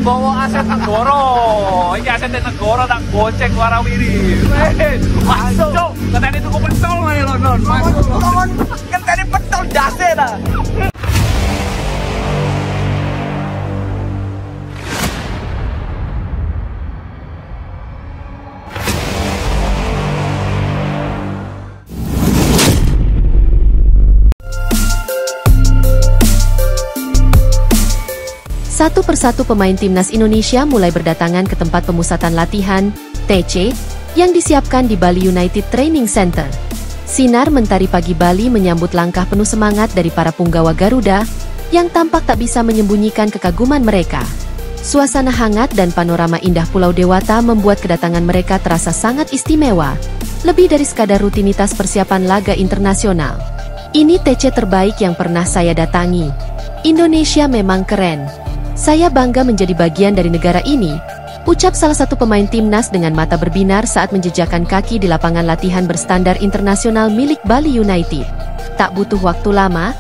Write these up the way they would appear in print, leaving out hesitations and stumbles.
bawa aset negara. Iki aset negara tak goceng warawiri. Masuk. Katanya itu pentol ae lho, Non. Masuk. Katanya pentol jase dah. Satu persatu pemain timnas Indonesia mulai berdatangan ke tempat pemusatan latihan, TC, yang disiapkan di Bali United Training Center. Sinar mentari pagi Bali menyambut langkah penuh semangat dari para punggawa Garuda, yang tampak tak bisa menyembunyikan kekaguman mereka. Suasana hangat dan panorama indah Pulau Dewata membuat kedatangan mereka terasa sangat istimewa, lebih dari sekadar rutinitas persiapan laga internasional. Ini TC terbaik yang pernah saya datangi. Indonesia memang keren. Saya bangga menjadi bagian dari negara ini, ucap salah satu pemain timnas dengan mata berbinar saat menjejakkan kaki di lapangan latihan berstandar internasional milik Bali United. Tak butuh waktu lama,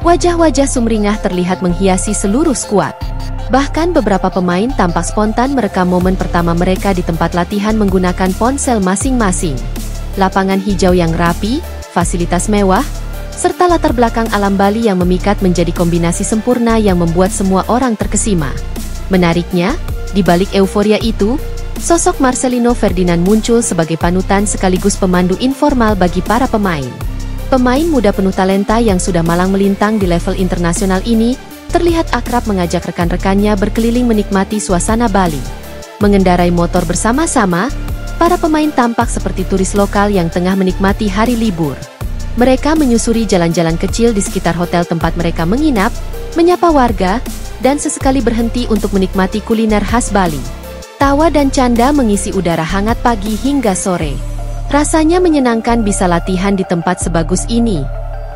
wajah-wajah sumringah terlihat menghiasi seluruh skuad. Bahkan beberapa pemain tampak spontan merekam momen pertama mereka di tempat latihan menggunakan ponsel masing-masing. Lapangan hijau yang rapi, fasilitas mewah, serta latar belakang alam Bali yang memikat menjadi kombinasi sempurna yang membuat semua orang terkesima. Menariknya, di balik euforia itu, sosok Marcelino Ferdinand muncul sebagai panutan sekaligus pemandu informal bagi para pemain. Pemain muda penuh talenta yang sudah malang melintang di level internasional ini, terlihat akrab mengajak rekan-rekannya berkeliling menikmati suasana Bali. Mengendarai motor bersama-sama, para pemain tampak seperti turis lokal yang tengah menikmati hari libur. Mereka menyusuri jalan-jalan kecil di sekitar hotel tempat mereka menginap, menyapa warga, dan sesekali berhenti untuk menikmati kuliner khas Bali. Tawa dan canda mengisi udara hangat pagi hingga sore. Rasanya menyenangkan bisa latihan di tempat sebagus ini.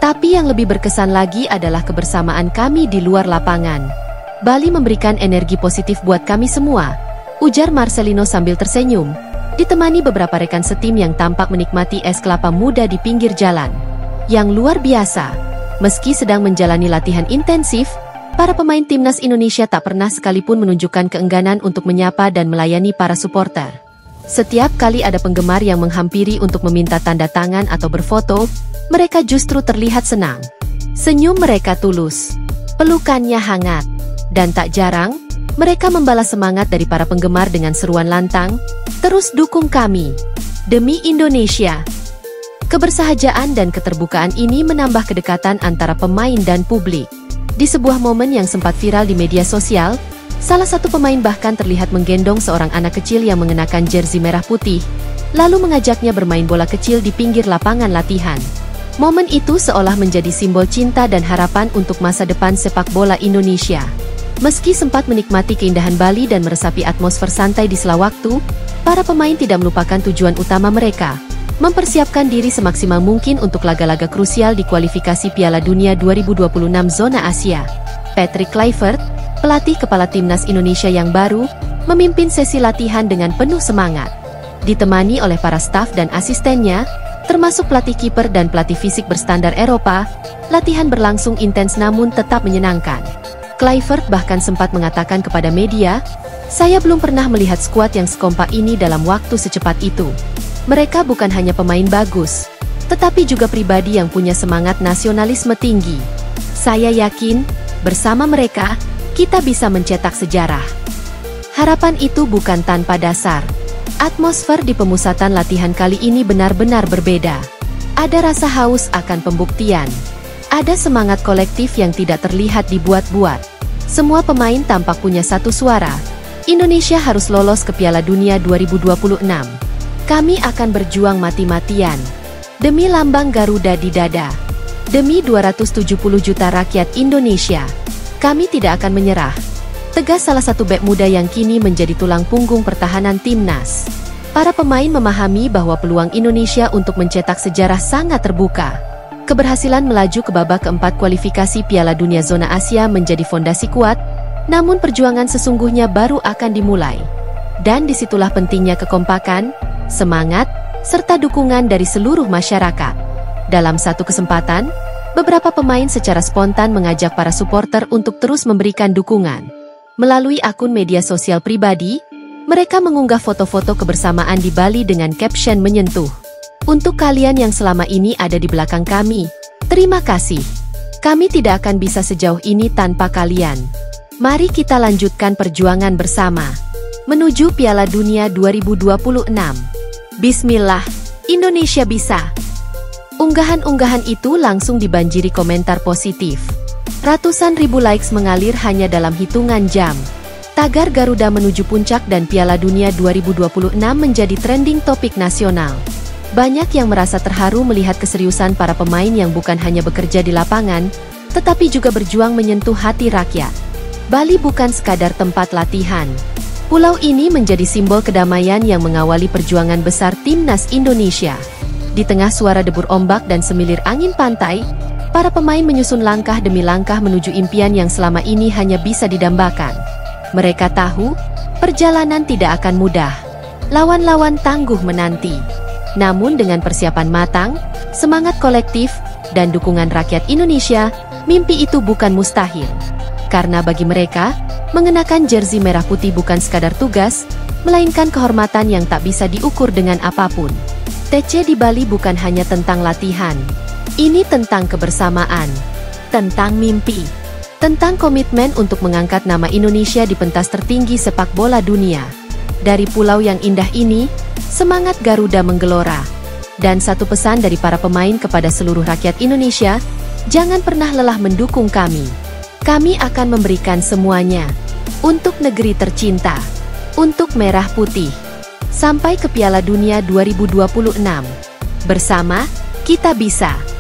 Tapi yang lebih berkesan lagi adalah kebersamaan kami di luar lapangan. Bali memberikan energi positif buat kami semua, ujar Marcelino sambil tersenyum, ditemani beberapa rekan setim yang tampak menikmati es kelapa muda di pinggir jalan. Yang luar biasa, meski sedang menjalani latihan intensif, para pemain timnas Indonesia tak pernah sekalipun menunjukkan keengganan untuk menyapa dan melayani para supporter. Setiap kali ada penggemar yang menghampiri untuk meminta tanda tangan atau berfoto, mereka justru terlihat senang. Senyum mereka tulus, pelukannya hangat, dan tak jarang, mereka membalas semangat dari para penggemar dengan seruan lantang, "Terus dukung kami, demi Indonesia." Kebersahajaan dan keterbukaan ini menambah kedekatan antara pemain dan publik. Di sebuah momen yang sempat viral di media sosial, salah satu pemain bahkan terlihat menggendong seorang anak kecil yang mengenakan jersey merah putih, lalu mengajaknya bermain bola kecil di pinggir lapangan latihan. Momen itu seolah menjadi simbol cinta dan harapan untuk masa depan sepak bola Indonesia. Meski sempat menikmati keindahan Bali dan meresapi atmosfer santai di sela waktu, para pemain tidak melupakan tujuan utama mereka, mempersiapkan diri semaksimal mungkin untuk laga-laga krusial di kualifikasi Piala Dunia 2026 zona Asia. Patrick Kluivert, pelatih kepala timnas Indonesia yang baru, memimpin sesi latihan dengan penuh semangat. Ditemani oleh para staf dan asistennya, termasuk pelatih kiper dan pelatih fisik berstandar Eropa, latihan berlangsung intens namun tetap menyenangkan. Kluivert bahkan sempat mengatakan kepada media, "Saya belum pernah melihat skuad yang sekompak ini dalam waktu secepat itu. Mereka bukan hanya pemain bagus, tetapi juga pribadi yang punya semangat nasionalisme tinggi. Saya yakin, bersama mereka, kita bisa mencetak sejarah." Harapan itu bukan tanpa dasar. Atmosfer di pemusatan latihan kali ini benar-benar berbeda. Ada rasa haus akan pembuktian. Ada semangat kolektif yang tidak terlihat dibuat-buat. Semua pemain tampak punya satu suara. Indonesia harus lolos ke Piala Dunia 2026. Kami akan berjuang mati-matian. Demi lambang Garuda di dada. Demi 270 juta rakyat Indonesia. Kami tidak akan menyerah. Tegas salah satu bek muda yang kini menjadi tulang punggung pertahanan timnas. Para pemain memahami bahwa peluang Indonesia untuk mencetak sejarah sangat terbuka. Keberhasilan melaju ke babak keempat kualifikasi Piala Dunia zona Asia menjadi fondasi kuat, namun perjuangan sesungguhnya baru akan dimulai. Dan disitulah pentingnya kekompakan, semangat, serta dukungan dari seluruh masyarakat. Dalam satu kesempatan, beberapa pemain secara spontan mengajak para supporter untuk terus memberikan dukungan. Melalui akun media sosial pribadi, mereka mengunggah foto-foto kebersamaan di Bali dengan caption menyentuh. Untuk kalian yang selama ini ada di belakang kami, terima kasih. Kami tidak akan bisa sejauh ini tanpa kalian. Mari kita lanjutkan perjuangan bersama menuju Piala Dunia 2026. Bismillah, Indonesia bisa. Unggahan-unggahan itu langsung dibanjiri komentar positif. Ratusan ribu likes mengalir hanya dalam hitungan jam. Tagar Garuda menuju puncak dan Piala Dunia 2026 menjadi trending topik nasional. Banyak yang merasa terharu melihat keseriusan para pemain yang bukan hanya bekerja di lapangan, tetapi juga berjuang menyentuh hati rakyat. Bali bukan sekadar tempat latihan. Pulau ini menjadi simbol kedamaian yang mengawali perjuangan besar Timnas Indonesia. Di tengah suara debur ombak dan semilir angin pantai, para pemain menyusun langkah demi langkah menuju impian yang selama ini hanya bisa didambakan. Mereka tahu, perjalanan tidak akan mudah. Lawan-lawan tangguh menanti. Namun dengan persiapan matang, semangat kolektif, dan dukungan rakyat Indonesia, mimpi itu bukan mustahil. Karena bagi mereka, mengenakan jersey merah putih bukan sekadar tugas, melainkan kehormatan yang tak bisa diukur dengan apapun. TC di Bali bukan hanya tentang latihan. Ini tentang kebersamaan, tentang mimpi, tentang komitmen untuk mengangkat nama Indonesia di pentas tertinggi sepak bola dunia. Dari pulau yang indah ini, semangat Garuda menggelora. Dan satu pesan dari para pemain kepada seluruh rakyat Indonesia, jangan pernah lelah mendukung kami. Kami akan memberikan semuanya untuk negeri tercinta, untuk merah putih. Sampai ke Piala Dunia 2026. Bersama, kita bisa.